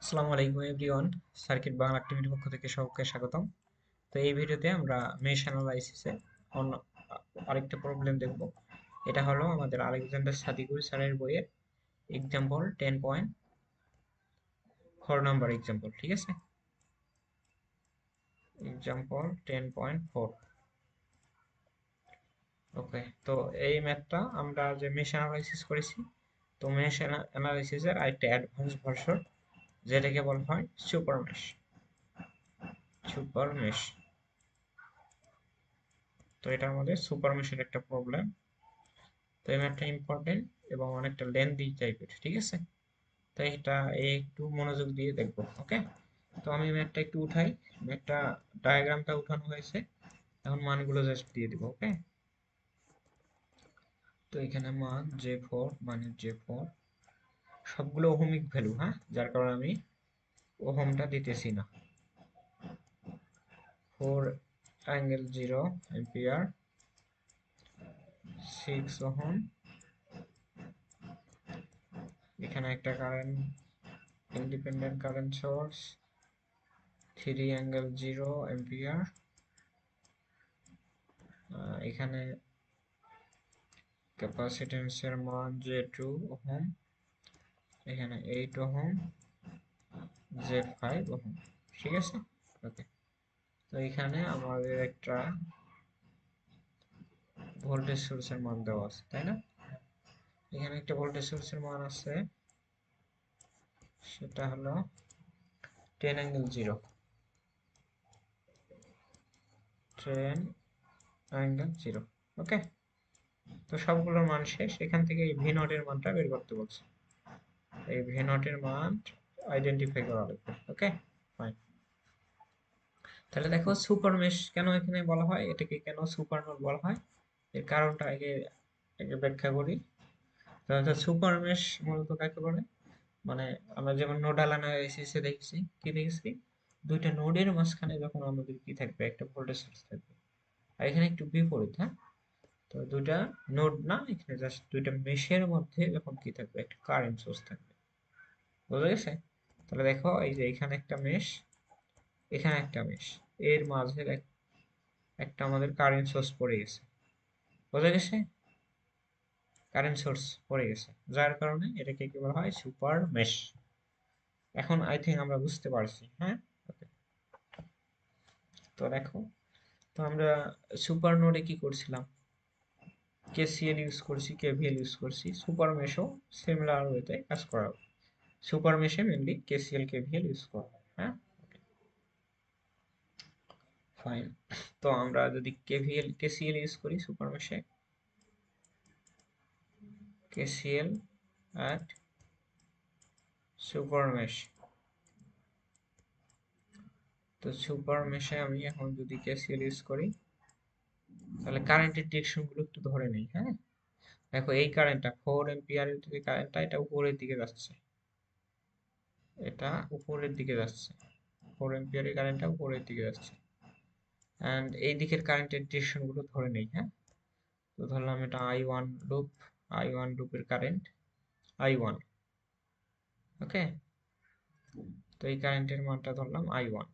আসসালামু আলাইকুম everyone. Circuit Bangla অ্যাক্টিভিটির পক্ষ থেকে সবাইকে স্বাগতম। তো এই ভিডিওতে আমরা মেশ অ্যানালাইসিসে অন্য আরেকটা প্রবলেম দেখব। এটা হলো আমাদের আলেকজান্ডার সাদিকুর স্যারের বইয়ের এক্সাম্পল 10.4 নাম্বার এক্সাম্পল, ঠিক আছে? এক্সাম্পল 10.4। ওকে, তো এই ম্যাথটা আমরা যে মেশ অ্যানালাইসিস করেছি, তো মেশ অ্যানালাইসিসের আরেকটা অ্যাডভান্স ভার্সন, যেটাকে বলা হয় সুপার মেশ। সুপার মেশ, তো এটা আমাদের সুপার মেশের একটা প্রবলেম। তো এই ম্যাথটা ইম্পর্টেন্ট এবং অনেকটা লেন্দি টাইপের, ঠিক আছে? তো এটা একটু মনোযোগ দিয়ে দেখবো। ওকে, তো আমি ম্যাথটা একটু উঠাই। ম্যাথটা ডায়াগ্রামটা উঠানো হয়েছে, এখন মানগুলো জাস্ট দিয়ে দিব। ওকে, তো এখানে মান J4 মানে J4 সবগুলো ওহমিক ভ্যালু, হ্যাঁ, যার কারণে আমি ওহমটা দিতেছি না। 4 ∠0 এম্পিয়ার, 6 ওহম। এখানে একটা current, independent current source, 3 ∠0 ampere. এখানে ক্যাপাসিটেন্সের মান J2 ওহম, এখানে 8 ওহম, J5 ওহম, ঠিক আছে? ওকে, তো এখানে আমাদের একটা ভোল্টেজ সোর্সের মান দেওয়া আছে, তাই না? এখানে একটা ভোল্টেজ সোর্সের মান আছে, সেটা হলো 10 ∠0, 10 ∠0। ওকে, তো সবগুলোর মান শেষ। এখান থেকে এই ভি নট এর মানটা বের করতে বলছে। এই ভি নট এর মান আইডেন্টিফাই করা লাগবে। ওকে, ফাইন। তাহলে দেখো সুপার মেশ কেন এখানে বলা হয়, এটাকে কেন সুপার নোড বলা হয়, এর কারণটা আগে আগে ব্যাখ্যা করি। তাহলে সুপার মেশ মূলত কাকে বলে, মানে আমরা যেমন নোডাল অ্যানালাইসিসে দেখছি, কি দেখছি, দুইটা নোডের মাঝখানে যখন আমাদের কি থাকবে, একটা ভোল্টেজ সোর্স থাকবে। আর এখানে একটু বিপরীত, হ্যাঁ। তো দুইটা নোড না, এখানে জাস্ট দুইটা মেশের মধ্যে যখন কি থাকবে, একটা কারেন্ট সোর্স থাকবে। বুঝা গেছে? তাহলে দেখো, এই যে এখানে একটা মেশ, এখানে একটা মেশ, এর মাঝে একটা আমাদের কারেন্ট সোর্স পড়ে গেছে। বোঝা গেছে? কারেন্ট সোর্স পড়ে গেছে, যার কারণে এটাকে কি বলা হয়, সুপার মেশ। এখন আই থিঙ্ক আমরা বুঝতে পারছি, হ্যাঁ? Okay, তো দেখো, তো আমরা সুপার নোডে কি করছিলাম, কেসিএল ইউজ করছি, কেভিএল ইউজ করছি। সুপার মেশও সিমিলার ওয়েতে কাজ করা হবে। সুপার মেশে মেনলি কেসিএল কেভিএল ইউজ করা হয়, হ্যাঁ। ফাইন, তো আমরা যদি কেভিএল কেসিএল ইউজ করি সুপার মেশে, কেসিএল অ্যাট সুপার মেশ, তো সুপার মেশে আমি এখন যদি কেসিএল ইউজ করি, তাহলে কারেন্টের ডিরেকশন গুলো একটু ধরে নেই, হ্যাঁ। দেখো, এই কারেন্টটা 4 এম্পিয়ারের যে কারেন্টটা, এটা উপরের দিকে যাচ্ছে, এটা উপরের দিকে যাচ্ছে, 4 এম্পিয়ারের কারেন্টটা উপরের দিকে যাচ্ছে। অ্যান্ড এই দিকের কারেন্টের ডিরেকশন গুলো ধরে নেই, হ্যাঁ। তো ধরলাম এটা লুপ, আই ওয়ান লুপের কারেন্ট I1। ওকে, তো এই কারেন্টের মানটা ধরলাম I1,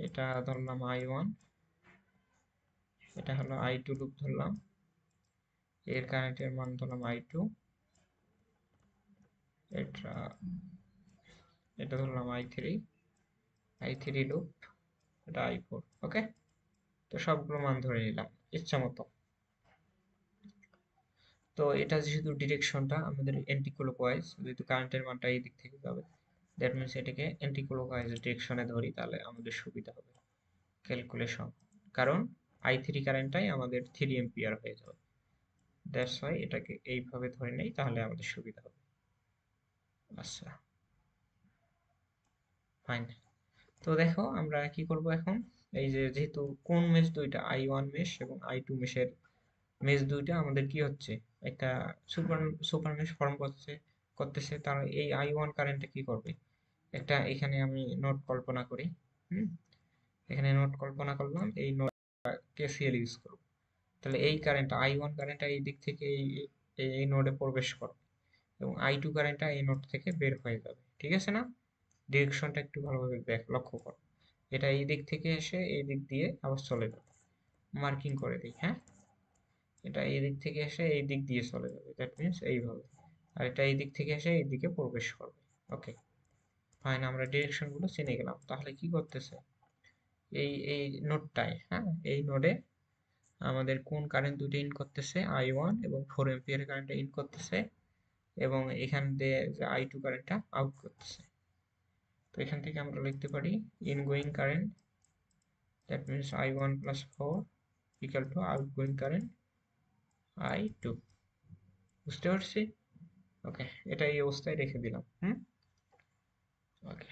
এটা ধরলাম I1, এটা হলো I2 লুপ ধরলাম, এর কারেন্টের মান ধরলাম I2, এটা এটা ধরলাম I3 লুপ, এটা I4। ওকে, তো সবগুলো মান ধরে নিলাম ইচ্ছা মতো। তো এটা যেহেতু ডিরেকশনটা আমাদের অ্যান্টি ক্লকওয়াইজ, যেহেতু কারেন্টের মানটা এই দিক থেকে যাবে, দ্যাট মিনস এটাকে অ্যান্টি ক্লকওয়াইজ ডিরেকশনে ধরি, তাহলে আমাদের সুবিধা হবে ক্যালকুলেশন। কারণ I3 কারেন্টটাই আমাদের 3 এম্পিয়ার হয়ে যাবে, দ্যাটস ওয়াই এটাকে এইভাবে ধরে নেই, তাহলে আমাদের সুবিধা হবে। আচ্ছা, ফাইন। তো দেখো আমরা কি করব এখন, এই যে যেহেতু কোন মেশ দুইটা, I1 মেশ এবং I2 মেশের মেশ দুইটা আমাদের কি হচ্ছে, একটা সুপার সুপার মেশ ফর্ম করতেছে, তার এই I1 কারেন্টটা কি করবে, একটা এখানে আমি নোড কল্পনা করি। হুম, এখানে নোড কল্পনা করলাম, এই নোড কেসিএল ইউজ করব। তাহলে এই কারেন্টটা I1 কারেন্টটা এই দিক থেকে এই নোডে প্রবেশ করবে, এবং I2 কারেন্টটা এই নোড থেকে বের হয়ে যাবে। ঠিক আছে না? ডিরেকশনটা একটু ভালোভাবে লক্ষ্য করো। এটা এই দিক থেকে এসে এই দিক দিয়ে আবার চলে যাবে। মার্কিং করে দিই, হ্যাঁ? এটা এই দিক থেকে এসে এই দিক দিয়ে চলে যাবে, দ্যাট মিনস এইভাবে। আর এটা এই দিক থেকে এসে এই দিকে প্রবেশ করবে। ওকে, ফাইন, আমরা ডিরেকশন গুলো চিনে গেলাম। তাহলে কি করতেছে এই নোডটায়, হ্যাঁ, এই নোডে আমাদের কোন কারেন্ট দুটো ইন করতেছে, I1 এবং 4 এম্পিয়ার কারেন্টটা ইন করতেছে, এবং এখান দিয়ে যে I2 কারেন্টটা আউট করতেছে। তো এখান থেকে আমরা লিখতে পারি ingoing current, that means I1 plus 4 equal to outgoing current I2। বুঝতে পারছি? ওকে, এটা এই অবস্থায় রেখে দিলাম। ওকে,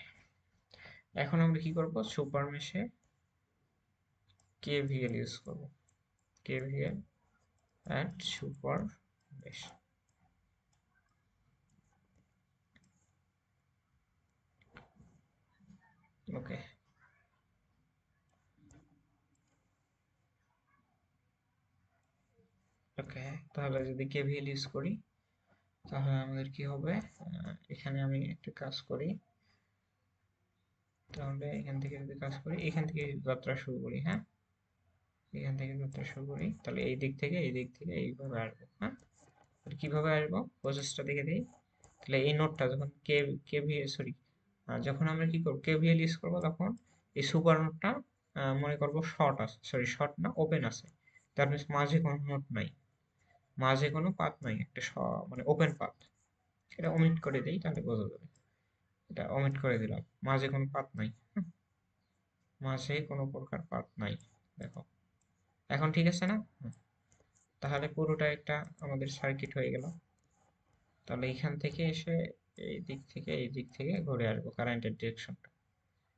এখন আমরা কি করব, সুপার মেশে KVL ইউজ করব। KVL and super mesh. Okay, okay, তাহলে যদি KVL ইউজ করি তাহলে আমাদের কি হবে, এখানে আমি একটা কাজ করি, তাহলে এখান থেকে যদি কাজ করি, এখান থেকে যাত্রা শুরু করি, হ্যাঁ, এখান থেকে যাত্রা শুরু করি, তাহলে এই দিক থেকে এই দিক থেকে এইভাবে আসবো, হ্যাঁ। কিভাবে আসবো প্রসেসটা দেখে দিই। তাহলে এই নোটটা যখন কেভিএল, সরি, যখন আমরা কি করব কেভিএল ইউজ করবো, তখন এই সুপার নোটটা মনে করবো শর্ট আছে, সরি শর্ট না, ওপেন আছে। তার মিনস মাঝে কোনো নোট নাই, মাঝে কোনো পাথ নাই, একটা মানে ওপেন পাথ। এটা ওমিট করে দিই, তাহলে বোঝা যাবে। এটা ওমিট করে দিলাম, মাঝে কোনো পাথ নাই, মাঝে কোনো প্রকার পাথ নাই। দেখো এখন ঠিক আছে না? তাহলে পুরোটা একটা আমাদের সার্কিট হয়ে গেল। তাহলে এখান থেকে এসে এই দিক থেকে এই দিক থেকে ঘুরে আসবো কারেন্টের ডিরেকশনটা।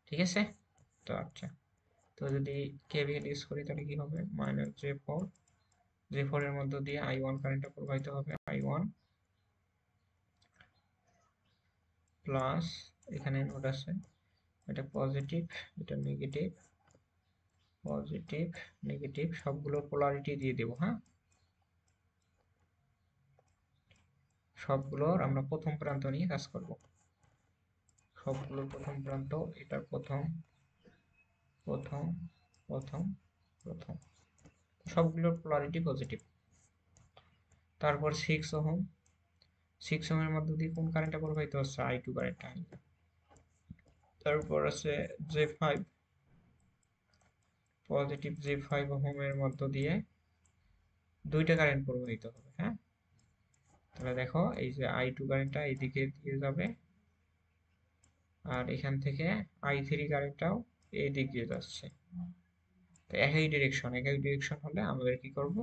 ঠিক আছে? তো আচ্ছা, তো যদি কেভিএল ইউজ করি তাহলে কি হবে, মাইনাস J4 এর মধ্য দিয়ে I1 কারেন্টটা প্রবাহিত হবে, I1 প্লাস, এখানে নোড আছে, এটা পজিটিভ, এটা নেগেটিভ, পজিটিভ নেগেটিভ সবগুলো পোলারিটি দিয়ে দেবো, হ্যাঁ। সবগুলোর আমরা প্রথম প্রান্ত নিয়ে কাজ করব। সবগুলোর প্রথম প্রান্ত, এটা প্রথম, প্রথম, প্রথম, প্রথম, সবগুলোর পোলারিটি পজিটিভ। তারপর 6 ওহম, 6 ওহমের মধ্য দিয়ে কোন কারেন্টটা প্রবাহিত হচ্ছে, I2 কারেন্টটা। তারপর আছে J5, পজিটিভ J5 ওহমের মধ্য দিয়ে দুইটা কারেন্ট প্রবাহিত হবে, হ্যাঁ। তাহলে দেখো এই যে I2 কারেন্টটা এইদিকে দিয়ে যাবে, আর এখান থেকে I3 কারেন্টটাও এই দিক দিয়ে যাচ্ছে। তো একই ডিরেকশন, একই ডিরেকশন হলে আমাদের কি করব,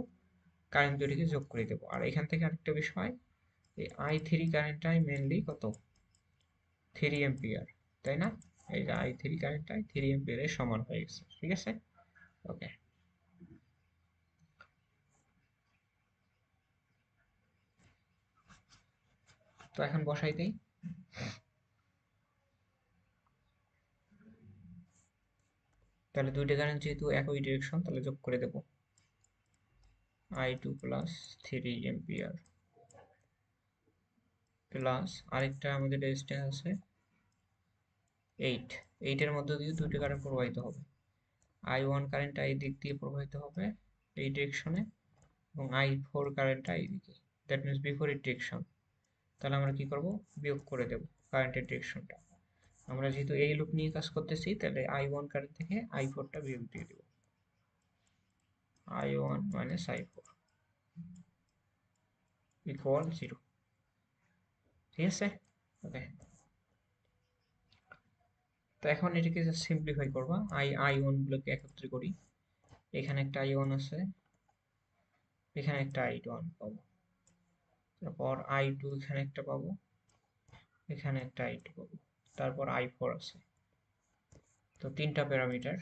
কারেন্ট দুটিকে যোগ করে দেবো। আর এখান থেকে আরেকটা বিষয়, এই I3 কারেন্টটাই মেনলি কত, 3 এম্পিয়ার, তাই না? এই যে I3 কারেন্টটাই 3 এম্পিয়ারের সমান হয়ে গেছে। ঠিক আছে? ওকে, তো এখন বসাই দেই। তাহলে দুইটা কারেন্ট যেহেতু একই ডিরেকশন, তাহলে যোগ করে দেব, I2 প্লাস 3 এম্পিয়ার প্লাস আরেকটা আমাদের রেজিস্ট্যান্স আছে 8, 8 এর মধ্যে দিয়ে দুইটা কারেন্ট প্রবাহিত হবে। I1 কারেন্টটা এই দিক দিয়ে প্রবাহিত হবে এই ডিরেকশনে, এবং I4 কারেন্টটা এই দিকে, দ্যাট মিনস বিপরীত ডিরেকশন। তাহলে আমরা কি করব, বিয়োগ করে দেব কারেন্টের ডিরেকশনটা। আমরা যেহেতু এই লুপ নিয়ে কাজ করতেছি, তাহলে I1 কারেন্ট থেকে I4টা বিয়োগ দিয়ে দেব, I1 মাইনাস I4 ইকুয়াল 0। ঠিক আছে? ওকে, তো এখন এটাকে জাস্ট সিম্পলিফাই করবা, I1 গুলোকে একত্রে করি। এখানে একটা I1 আছে, এখানে একটা I1 পাবো, তারপর I2 এখানে একটা পাবো, এখানে একটা I2 পাবো, তারপর I4 আছে। তো তিনটা প্যারামিটার।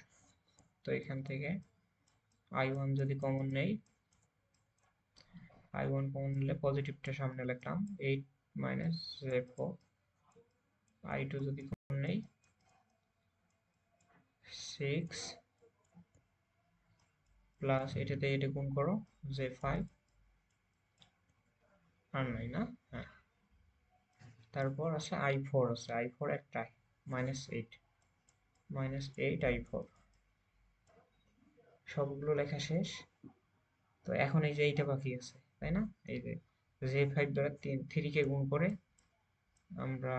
তো এখান থেকে I1 যদি কমন নেই, I1 কমন নিলে পজিটিভটা সামনে লিখলাম, 8 মাইনাস J4, I2 যদি কমন নেই 6 প্লাস এটাতে এটা গুণ করো J5, আর নাই না, হ্যাঁ, তারপর আছে i4 আছে, i4 একটাই, -8, -8 i4, সবগুলো লেখা শেষ। তো এখন এই যে এইটা বাকি আছে, তাই না? এই যে j5 দ্বারা 3 কে গুণ করে আমরা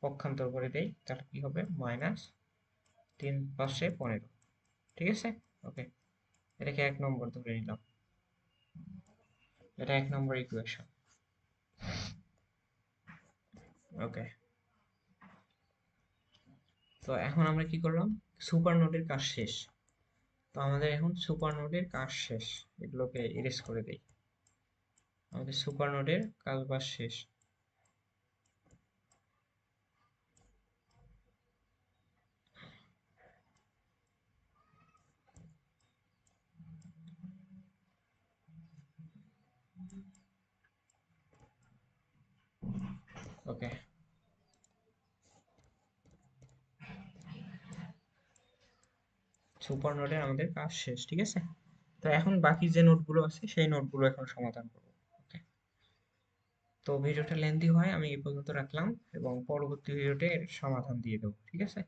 পক্ষান্তর করে দেই, তাহলে কি হবে? -3×5=15, ঠিক আছে? ওকে, এটাকে 1 নম্বর ধরে নিলাম, এটা 1 নম্বর ইকুয়েশন। ওকে, তো এখন আমরা কি করলাম? সুপার নোডের কাজ শেষ। তো আমাদের এখন সুপার নোডের কাজ শেষ, এগুলোকে ইরেজ করে দেই। আমাদের সুপার নোডের কাজ বাজ শেষ। ওকে, সুপার নোডে আমাদের কাজ শেষ, ঠিক আছে? তো এখন বাকি যে নোটগুলো আছে সেই নোটগুলো এখন সমাধান করব। ওকে, তো ভিডিওটা লেন্দি হয়, আমি এই পর্যন্ত রাখলাম এবং পরবর্তী ভিডিওতে এর সমাধান দিয়ে দেবো, ঠিক আছে?